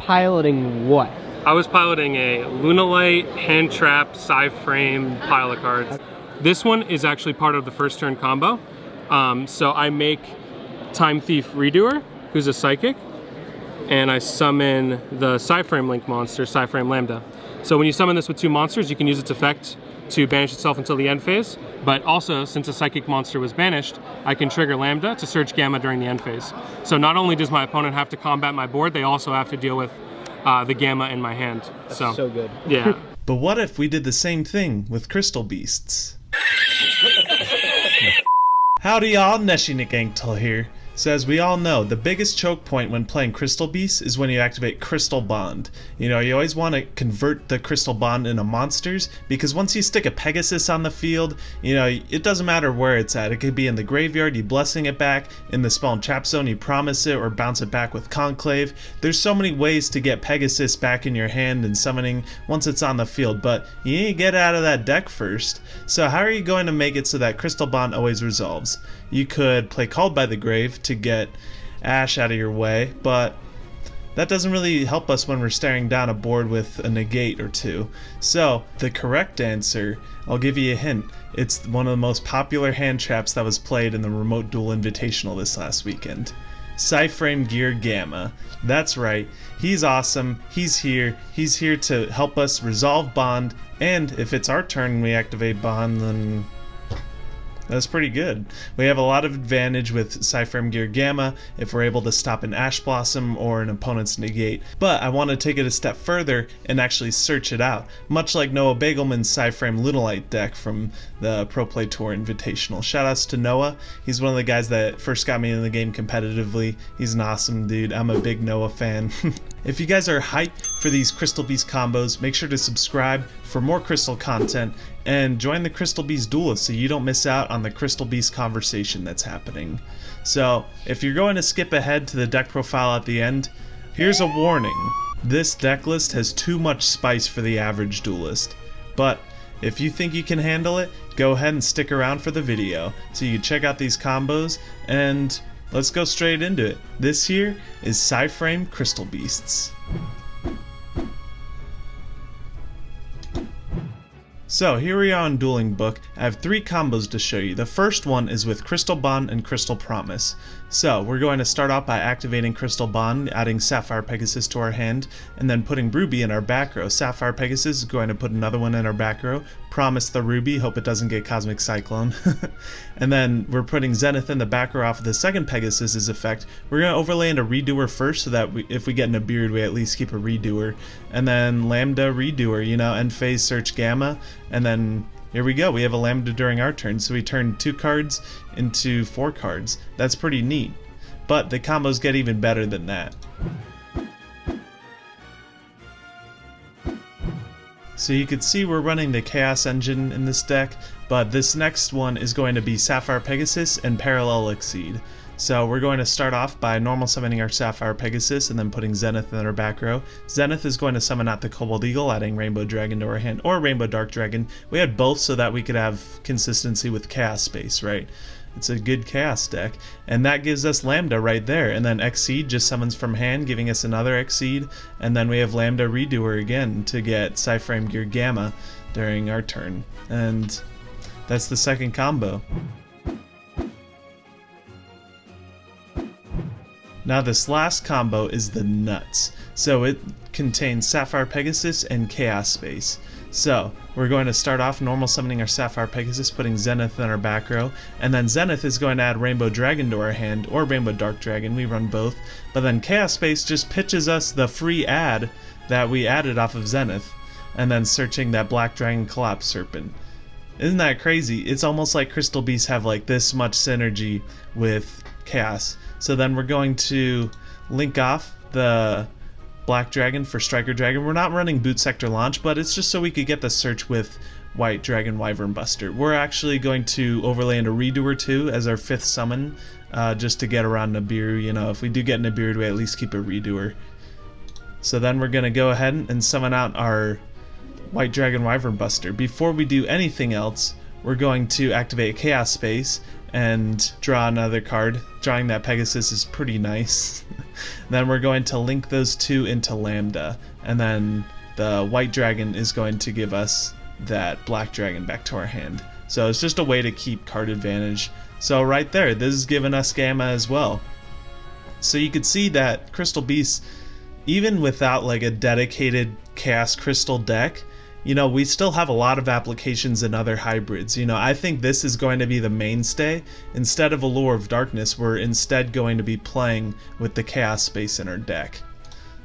piloting what? I was piloting a Lunalight, Handtraps, Psy-Frame pile of cards. This one is actually part of the first turn combo. So I make Time Thief Redoer, who's a psychic, and I summon the Psy-Frame Link monster, Psy-Frame Lambda. So when you summon this with 2 monsters, you can use its effect to banish itself until the end phase, but also, since a psychic monster was banished, I can trigger Lambda to search Gamma during the end phase. So not only does my opponent have to combat my board, they also have to deal with the Gamma in my hand. That's so good. Yeah. But what if we did the same thing with Crystal Beasts? Howdy y'all, NESHY Nick Anktel here. So as we all know, the biggest choke point when playing Crystal Beasts is when you activate Crystal Bond. You know, you always want to convert the Crystal Bond into monsters, because once you stick a Pegasus on the field, you know, it doesn't matter where it's at. It could be in the graveyard, you blessing it back, in the Spell and Trap Zone, you promise it, or bounce it back with Conclave. There's so many ways to get Pegasus back in your hand and summoning once it's on the field, but you need to get out of that deck first. So how are you going to make it so that Crystal Bond always resolves? You could play Called by the Grave to get Ash out of your way, but that doesn't really help us when we're staring down a board with a negate or 2. So the correct answer, I'll give you a hint, it's one of the most popular hand traps that was played in the Remote Duel Invitational this last weekend. Psy-Frame Gear Gamma. That's right, he's awesome, he's here to help us resolve Bond, and if it's our turn and we activate Bond, then that's pretty good. We have a lot of advantage with Psy-Frame Gear Gamma if we're able to stop an Ash Blossom or an opponent's negate. But I want to take it a step further and actually search it out, much like Noah Bagelman's Psy-Frame Lunalight deck from the Pro Play Tour Invitational. Shoutouts to Noah. He's one of the guys that first got me in the game competitively. He's an awesome dude. I'm a big Noah fan. If you guys are hyped for these Crystal Beast combos, make sure to subscribe for more Crystal content and join the Crystal Beast Duelists so you don't miss out on the Crystal Beast conversation that's happening. So, if you're going to skip ahead to the deck profile at the end, here's a warning. This deck list has too much spice for the average duelist. But if you think you can handle it, go ahead and stick around for the video so you can check out these combos, and let's go straight into it. This here is Psy-Frame Crystal Beasts. So here we are on Dueling Book. I have 3 combos to show you. The first one is with Crystal Bond and Crystal Promise. So we're going to start off by activating Crystal Bond, adding Sapphire Pegasus to our hand, and then putting Ruby in our back row. Sapphire Pegasus is going to put another one in our back row. Promise the Ruby, hope it doesn't get Cosmic Cyclone. And then we're putting Zenith in the back row off of the second Pegasus's effect. We're going to overlay into Redoer first so that if we get in a beard, we at least keep a Redoer. And then Lambda Redoer, you know, end phase search Gamma, and then here we go, we have a Lambda during our turn, so we turn 2 cards into 4 cards. That's pretty neat. But the combos get even better than that. So you can see we're running the Chaos Engine in this deck, but this next one is going to be Sapphire Pegasus and Parallel Exceed. So we're going to start off by normal summoning our Sapphire Pegasus and then putting Zenith in our back row. Zenith is going to summon out the Cobalt Eagle, adding Rainbow Dragon to our hand, or Rainbow Dark Dragon. We had both so that we could have consistency with Chaos Space, right? It's a good Chaos deck. And that gives us Lambda right there. And then Exceed just summons from hand, giving us another Exceed. And then we have Lambda Redoer again to get Psy-Frame Gear Gamma during our turn. And that's the second combo. Now this last combo is the nuts. So it contains Sapphire Pegasus and Chaos Space. So we're going to start off normal summoning our Sapphire Pegasus, putting Zenith in our back row, and then Zenith is going to add Rainbow Dragon to our hand, or Rainbow Dark Dragon, we run both, but then Chaos Space just pitches us the free add that we added off of Zenith, and then searching that Black Dragon Collapse Serpent. Isn't that crazy? It's almost like Crystal Beasts have like this much synergy with Chaos. So then we're going to link off the Black Dragon for Striker Dragon. We're not running Boot Sector Launch, but it's just so we could get the search with White Dragon Wyvern Buster. We're actually going to overlay into Redoer too as our 5th summon, just to get around Nibiru. You know, if we do get Nibiru, we at least keep a Redoer. So then we're going to go ahead and summon out our White Dragon Wyvern Buster. Before we do anything else, we're going to activate Chaos Space and draw another card. Drawing that Pegasus is pretty nice. Then we're going to link those two into Lambda, and then the white dragon is going to give us that black dragon back to our hand. So it's just a way to keep card advantage. So right there, this is giving us Gamma as well. So you could see that Crystal Beast, even without like a dedicated Chaos Crystal deck, you know, we still have a lot of applications in other hybrids. You know, I think this is going to be the mainstay. Instead of Allure of Darkness, we're instead going to be playing with the Chaos Space in our deck.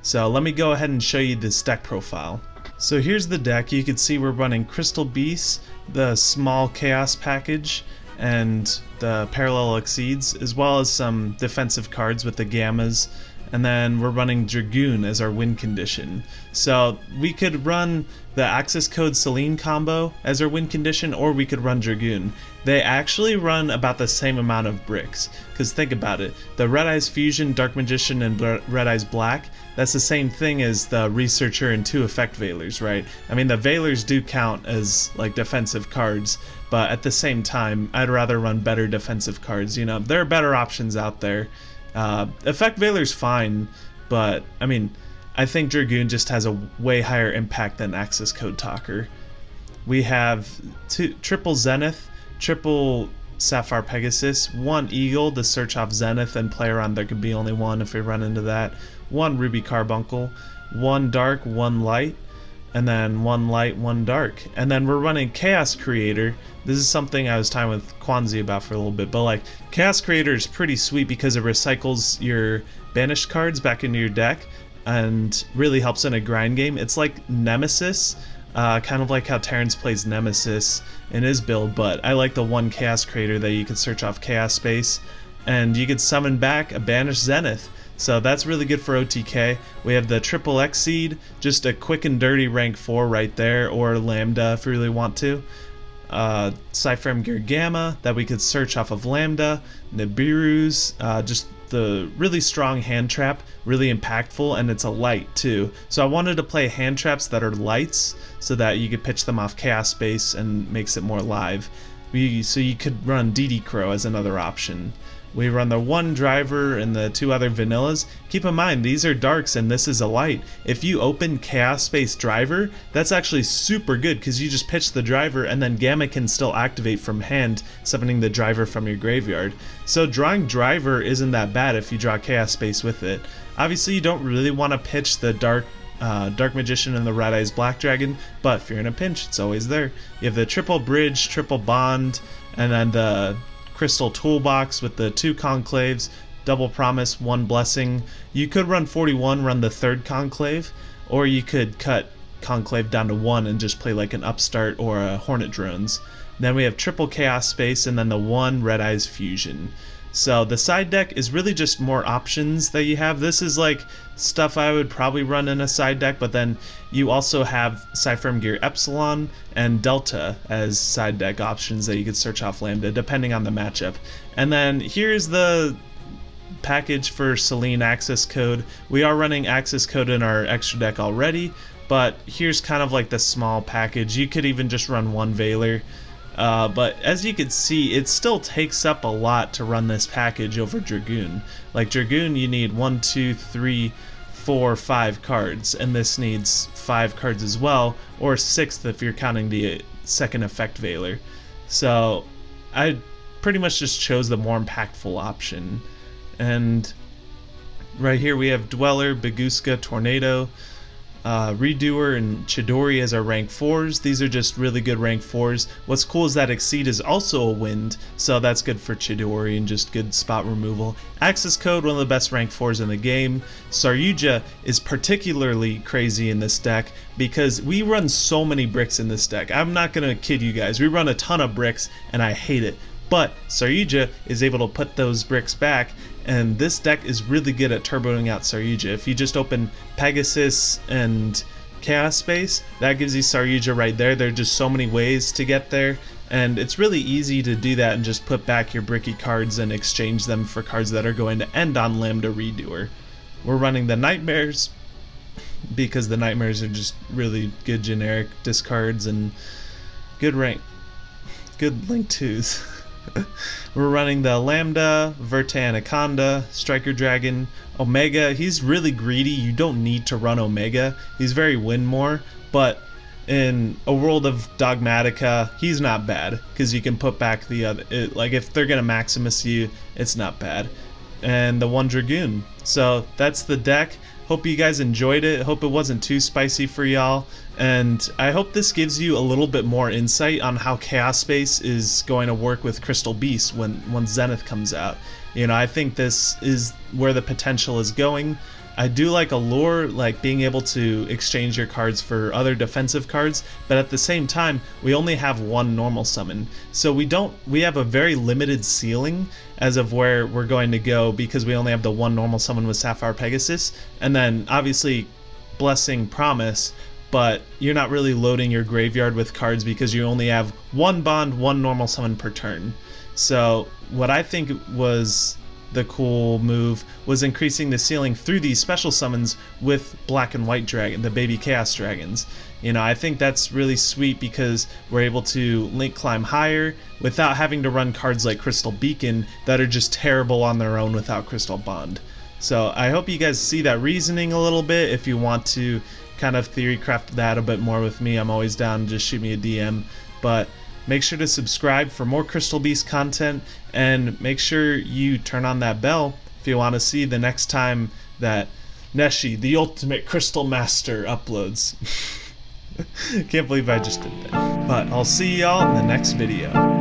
So let me go ahead and show you this deck profile. So here's the deck. You can see we're running Crystal Beast, the small Chaos package, and the Parallel Exceeds, as well as some defensive cards with the Gammas. And then we're running Dragoon as our win condition. So we could run the Access Code Selene combo as our win condition, or we could run Dragoon. They actually run about the same amount of bricks, because think about it, the Red Eyes Fusion, Dark Magician, and Red Eyes Black, that's the same thing as the Researcher and 2 Effect Veilers, right? I mean, the Veilers do count as like defensive cards, but at the same time, I'd rather run better defensive cards. You know, there are better options out there. Effect Veiler's fine, but I mean, I think Dragoon just has a way higher impact than Access Code Talker. We have triple Zenith, triple Sapphire Pegasus, 1 Eagle to search off Zenith and play around. There could be only one if we run into that. 1 Ruby Carbuncle, 1 Dark, 1 Light, and then 1 Light, 1 Dark. And then we're running Chaos Creator. This is something I was talking with Kwanzi about for a little bit, but like, Chaos Creator is pretty sweet because it recycles your banished cards back into your deck and really helps in a grind game. It's like Nemesis, kind of like how Terrence plays Nemesis in his build, but I like the 1 Chaos Creator that you can search off Chaos Space, and you can summon back a banished Zenith. So that's really good for OTK. We have the triple Exceed, just a quick and dirty rank 4 right there, or Lambda if you really want to. Psy-Frame Gear Gamma that we could search off of Lambda. Nibiru's, just the really strong hand trap, really impactful, and it's a light too. So I wanted to play hand traps that are lights so that you could pitch them off Chaos Space and makes it more live. So you could run DD Crow as another option. We run the 1 driver and the 2 other vanillas. Keep in mind, these are darks and this is a light. If you open Chaos Space driver, that's actually super good because you just pitch the driver and then Gamma can still activate from hand, summoning the driver from your graveyard. So drawing driver isn't that bad if you draw Chaos Space with it. Obviously you don't really want to pitch the Dark Magician and the Red Eyes Black Dragon, but if you're in a pinch, it's always there. You have the triple bridge, triple bond, and then the Crystal Toolbox with the 2 Conclaves, double Promise, 1 Blessing. You could run 41, run the 3rd Conclave, or you could cut Conclave down to 1 and just play like an Upstart or a Hornet Drones. Then we have triple Chaos Space and then the 1 Red Eyes Fusion. So the side deck is really just more options that you have. This is like stuff I would probably run in a side deck, but then you also have Psy-Frame Gear Epsilon and Delta as side deck options that you could search off Lambda depending on the matchup. And then here's the package for Selene Access Code. We are running Access Code in our extra deck already, but here's kind of like the small package. You could even just run 1 Veiler. But as you can see, it still takes up a lot to run this package over Dragoon. Like Dragoon, you need 1, 2, 3, 4, 5 cards, and this needs 5 cards as well, or 6th if you're counting the 2nd Effect Veiler. So I pretty much just chose the more impactful option. And right here we have Dweller, Baguska, Tornado, Redoer, and Chidori as our rank 4s. These are just really good rank 4s. What's cool is that Exceed is also a wind, so that's good for Chidori and just good spot removal. Access Code, one of the best rank 4s in the game. Saryuja is particularly crazy in this deck because we run so many bricks in this deck. I'm not gonna kid you guys, we run a ton of bricks and I hate it. But Saryuja is able to put those bricks back, and this deck is really good at turboing out Saryuja. If you just open Pegasus and Chaos Space, that gives you Saryuja right there. There are just so many ways to get there, and it's really easy to do that and just put back your bricky cards and exchange them for cards that are going to end on Lambda Redoer. We're running the Nightmares because the Nightmares are just really good generic discards and good rank, good link 2s. We're running the Lambda, Verte Anaconda, Striker Dragon, Omega. He's really greedy. You don't need to run Omega. He's very win more, but in a world of Dogmatica, he's not bad because you can put back the other. Like if they're gonna Maximus you, it's not bad. And the one Dragoon. So that's the deck. Hope you guys enjoyed it. Hope it wasn't too spicy for y'all. And I hope this gives you a little bit more insight on how Chaos Space is going to work with Crystal Beast when Zenith comes out. You know, I think this is where the potential is going. I do like Allure, like being able to exchange your cards for other defensive cards, but at the same time, we only have one normal summon. So we have a very limited ceiling as of where we're going to go because we only have the one normal summon with Sapphire Pegasus, and then obviously Blessing Promise, but you're not really loading your graveyard with cards because you only have one bond, one normal summon per turn. So what I think was the cool move was increasing the ceiling through these special summons with Black and White Dragon, the baby Chaos Dragons. You know, I think that's really sweet because we're able to link climb higher without having to run cards like Crystal Beacon that are just terrible on their own without Crystal Bond. So I hope you guys see that reasoning a little bit. If you want to kind of theory craft that a bit more with me, I'm always down. Just shoot me a DM. But make sure to subscribe for more Crystal Beast content, and make sure you turn on that bell if you want to see the next time that NESHY, the ultimate Crystal Master, uploads. Can't believe I just did that. But I'll see y'all in the next video.